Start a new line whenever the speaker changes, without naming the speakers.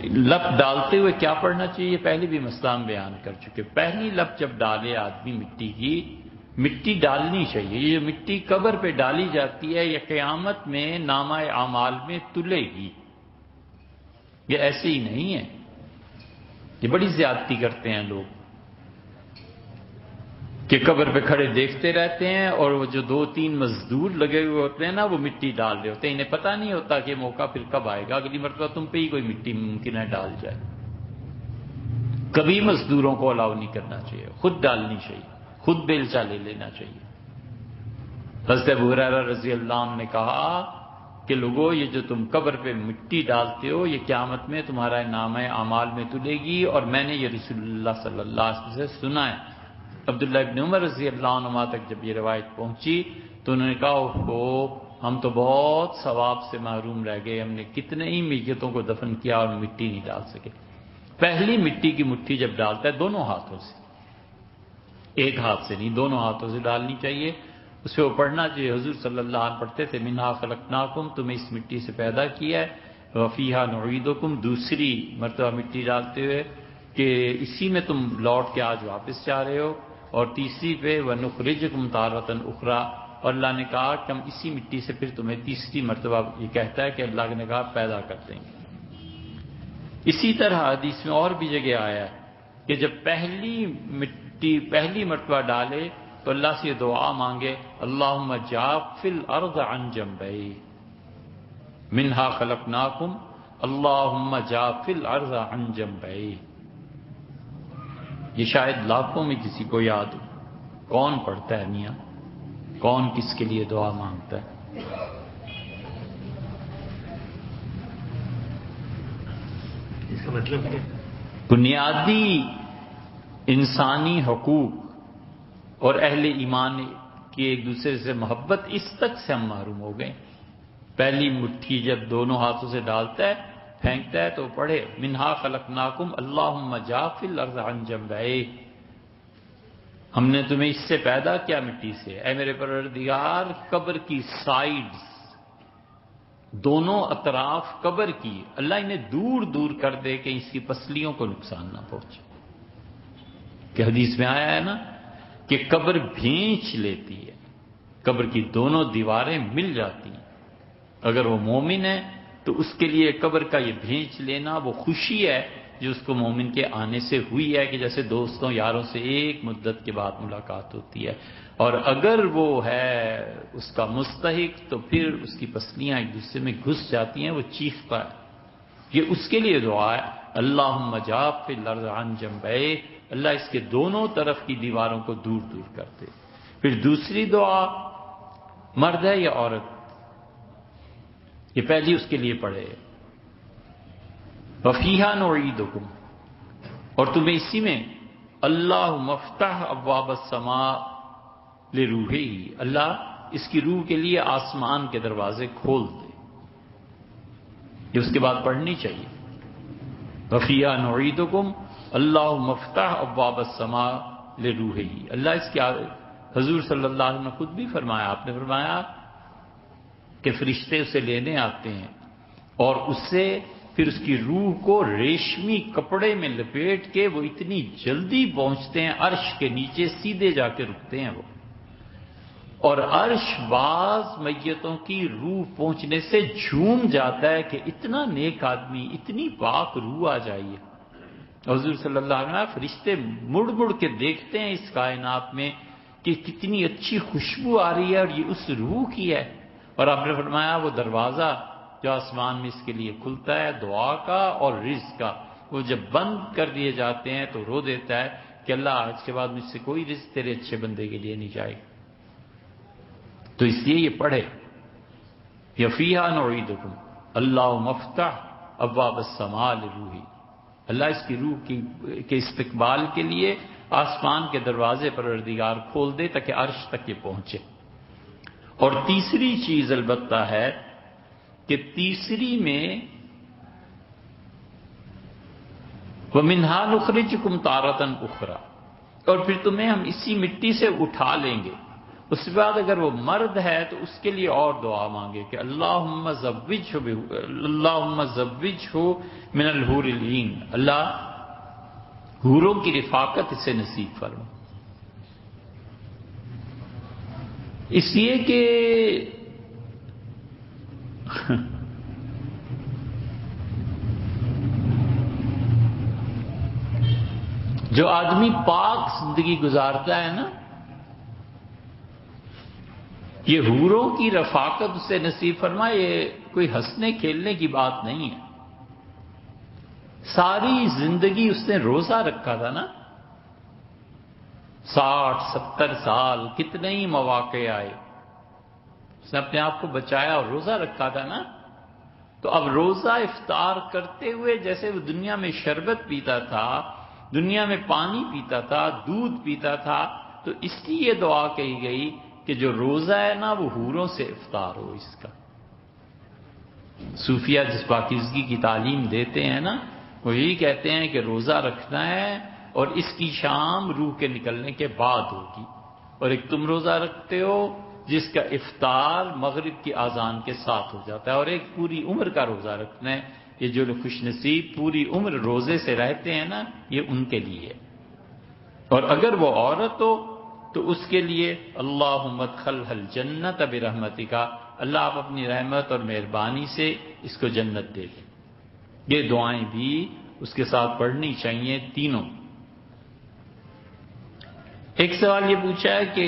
Lip ڈالتے ہوئے کیا پڑھنا چاہیے؟ پہلے بھی مسئلہ ہم بیان کر چکے. پہلی لپ جب ڈالے آدمی مٹی کی، مٹی ڈالنی چاہیے. یہ مٹی قبر پہ ڈالی جاتی ہے، یہ قیامت میں نامہ اعمال میں تلے گی. یہ ایسے ہی نہیں ہے. یہ بڑی زیادتی کرتے ہیں لوگ کہ قبر پہ کھڑے دیکھتے رہتے ہیں، اور وہ جو 2-3 مزدور لگے ہوئے ہوتے ہیں نا، وہ مٹی ڈال رہے ہوتے ہیں. انہیں پتہ نہیں ہوتا کہ موقع پھر کب آئے گا، اگلی مرتبہ تم پہ ہی کوئی مٹی ممکن ہے ڈال جائے. کبھی مزدوروں کو الاؤ نہیں کرنا چاہیے، خود ڈالنی چاہیے، خود بیلچہ لے لینا چاہیے. حضرت ابو ہریرہ رضی اللہ عنہ نے کہا کہ لوگوں، یہ جو تم قبر پہ مٹی ڈالتے ہو، یہ قیامت میں تمہارا نامہ اعمال میں تلے گی. اور میں نے یہ رسول اللہ صلی اللہ علیہ وسلم سے سنا ہے. عبداللہ ابن عمر رضی اللہ عنہ تک جب یہ روایت پہنچی تو انہوں نے کہا اوہ، ہم تو بہت ثواب سے محروم رہ گئے، ہم نے کتنے ہی میتوں کو دفن کیا اور مٹی نہیں ڈال سکے. پہلی مٹی کی مٹھی جب ڈالتا ہے دونوں ہاتھوں سے، ایک ہاتھ سے نہیں، دونوں ہاتھوں سے ڈالنی چاہیے. اس پہ وہ پڑھنا چاہیے. حضور صلی اللہ علیہ وسلم پڑھتے تھے منہا خلقناکم، تمہیں اس مٹی سے پیدا کیا ہے، وفیہا نعیدکم، دوسری مرتبہ مٹی ڈالتے ہوئے کہ اسی میں تم لوٹ کے آج واپس جا رہے ہو. اور تیسری پہ وَنُخْرِجُكُمْ تَارَةً أُخْرَىٰ، اور اللہ نے کہا کہ ہم اسی مٹی سے پھر تمہیں تیسری مرتبہ، یہ کہتا ہے کہ اللہ نے کہا پیدا کر دیں گے. اسی طرح حدیث میں اور بھی جگہ آیا ہے کہ جب پہلی مرتبہ ڈالے تو اللہ سے یہ دعا مانگے اللہم جافِ الارض عن جنبی منہا خلقناکم اللہم جافِ الارض عن جنبی. یہ شاید لاکھوں میں کسی کو یاد ہو. کون پڑھتا ہے میاں؟ کون کس کے لیے دعا مانگتا ہے؟
اس کا مطلب کیا؟
بنیادی انسانی حقوق اور اہل ایمان کی ایک دوسرے سے محبت، اس تک سے ہم محروم ہو گئے. پہلی مٹھی جب دونوں ہاتھوں سے ڈالتا ہے، پھینکتا ہے تو پڑھے منہا خلقناکم اللہم جافِ الارض عن جنبی، ہم نے تمہیں اس سے پیدا کیا مٹی سے. اے میرے پروردگار، قبر کی سائیڈز، دونوں اطراف قبر کی، اللہ انہیں دور دور کر دے کہ اس کی پسلیوں کو نقصان نہ پہنچے. کہ حدیث میں آیا ہے نا کہ قبر بھینچ لیتی ہے، قبر کی دونوں دیواریں مل جاتی ہیں. اگر وہ مومن ہے تو اس کے لیے قبر کا یہ بھینچ لینا وہ خوشی ہے جو اس کو مومن کے آنے سے ہوئی ہے، کہ جیسے دوستوں یاروں سے ایک مدت کے بعد ملاقات ہوتی ہے. اور اگر وہ ہے اس کا مستحق تو پھر اس کی پسلیاں ایک دوسرے میں گھس جاتی ہیں، وہ چیختا ہے. یہ اس کے لیے دعا ہے اللہم جافِ الارض عن جنبی، اللہ اس کے دونوں طرف کی دیواروں کو دور دور کر دے. پھر دوسری دعا، مرد ہے یا عورت، یہ پہلی اس کے لیے پڑھے وفیہا نعیدکم، اور تمہیں اسی میں اللہم افتح ابواب السماء لروحہ، اللہ اس کی روح کے لیے آسمان کے دروازے کھول دے. یہ اس کے بعد پڑھنی چاہیے وفیہا نعیدکم اللہم افتح ابواب السماء لروحہ. اللہ اس کے حضور صلی اللہ علیہ وسلم نے خود بھی فرمایا، آپ نے فرمایا کہ فرشتے اسے لینے آتے ہیں اور اس سے پھر اس کی روح کو ریشمی کپڑے میں لپیٹ کے وہ اتنی جلدی پہنچتے ہیں عرش کے نیچے، سیدھے جا کے رکتے ہیں وہ. اور عرش بعض میتوں کی روح پہنچنے سے جھوم جاتا ہے کہ اتنا نیک آدمی، اتنی پاک روح آ جائیے. حضور صلی اللہ علیہ وسلم فرشتے مڑ مڑ کے دیکھتے ہیں اس کائنات میں کہ کتنی اچھی خوشبو آ رہی ہے اور یہ اس روح کی ہے. اور آپ نے فرمایا وہ دروازہ جو آسمان میں اس کے لیے کھلتا ہے دعا کا اور رزق کا، وہ جب بند کر دیے جاتے ہیں تو رو دیتا ہے کہ اللہ آج کے بعد مجھ سے کوئی رزق تیرے اچھے بندے کے لیے نہیں جائے. تو اس لیے یہ پڑھے یفیہا نعیدکم اللہم افتح ابواب السماء لروحی، اللہ اس کی روح کے استقبال کے لیے آسمان کے دروازے پروردگار کھول دے تاکہ عرش تک یہ پہنچے. اور تیسری چیز البتہ ہے کہ تیسری میں وَمِنْهَا نُخْرِجُكُمْ تَارَةً أُخْرَىٰ، اور پھر تمہیں ہم اسی مٹی سے اٹھا لیں گے. اس کے بعد اگر وہ مرد ہے تو اس کے لیے اور دعا مانگے کہ اللہم زوجہ من الحور العین، اللہ حوروں کی رفاقت اسے نصیب فرما. اس لیے کہ جو آدمی پاک زندگی گزارتا ہے نا، یہ حوروں کی رفاقت اسے نصیب فرما، یہ کوئی ہنسنے کھیلنے کی بات نہیں ہے. ساری زندگی اس نے روزہ رکھا تھا نا، 60-70 سال، کتنے ہی مواقع آئے، اس نے اپنے آپ کو بچایا اور روزہ رکھا تھا نا. تو اب روزہ افطار کرتے ہوئے جیسے وہ دنیا میں شربت پیتا تھا، دنیا میں پانی پیتا تھا، دودھ پیتا تھا، تو اس لیے دعا کہی گئی کہ جو روزہ ہے نا وہ حوروں سے افطار ہو. اس کا صوفیہ جس پاکیزگی کی تعلیم دیتے ہیں نا، وہ یہی کہتے ہیں کہ روزہ رکھنا ہے اور اس کی شام روح کے نکلنے کے بعد ہوگی. اور ایک تم روزہ رکھتے ہو جس کا افطار مغرب کی اذان کے ساتھ ہو جاتا ہے، اور ایک پوری عمر کا روزہ رکھنا ہے. یہ جو لوگ خوش نصیب پوری عمر روزے سے رہتے ہیں نا، یہ ان کے لیے. اور اگر وہ عورت ہو تو اس کے لیے اللہم ادخلھا الجنۃ برحمتک، اللہ آپ اپنی رحمت اور مہربانی سے اس کو جنت دے دیں. یہ دعائیں بھی اس کے ساتھ پڑھنی چاہیے تینوں. ایک سوال یہ پوچھا ہے کہ